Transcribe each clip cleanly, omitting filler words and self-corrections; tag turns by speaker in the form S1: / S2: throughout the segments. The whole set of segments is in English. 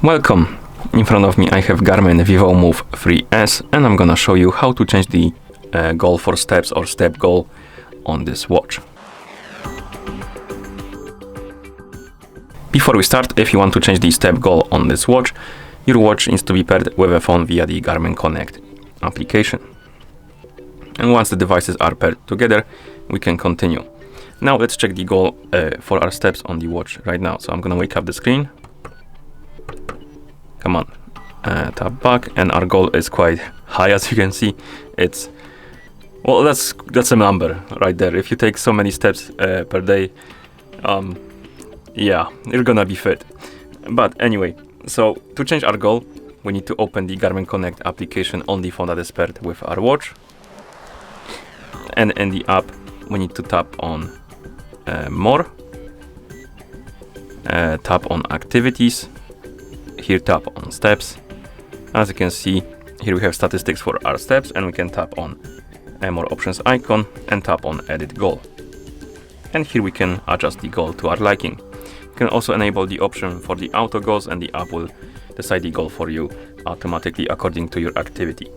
S1: Welcome! In front of me I have Garmin Vivomove 3S and I'm gonna show you how to change the goal for steps or step goal on this watch. Before we start, if you want to change the step goal on this watch, your watch needs to be paired with a phone via the Garmin Connect application. And once the devices are paired together, we can continue. Now let's check the goal for our steps on the watch right now. So I'm gonna wake up the screen. Come on, tap back, and our goal is quite high, as you can see. It's, well, that's a number right there. If you take so many steps per day, yeah, you're gonna be fit. But anyway, so to change our goal, we need to open the Garmin Connect application on the phone that is paired with our watch. And in the app, we need to tap on More, tap on Activities. Here tap on steps. As you can see, here we have statistics for our steps, and we can tap on a more options icon and tap on edit goal. And here we can adjust the goal to our liking. You can also enable the option for the auto goals, and the app will decide the goal for you automatically according to your activity.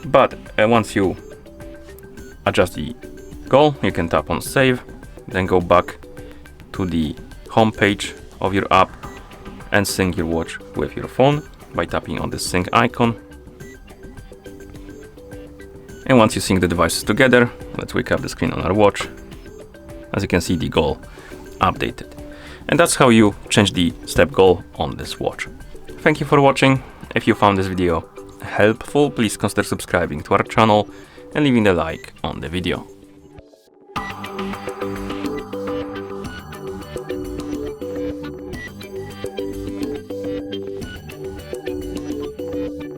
S1: But once you adjust the goal, you can tap on save, then go back to the home page of your app and sync your watch with your phone by tapping on the sync icon. And once you sync the devices together, let's wake up the screen on our watch. As you can see, the goal updated. And that's how you change the step goal on this watch. Thank you for watching. If you found this video helpful, please consider subscribing to our channel and leaving a like on the video.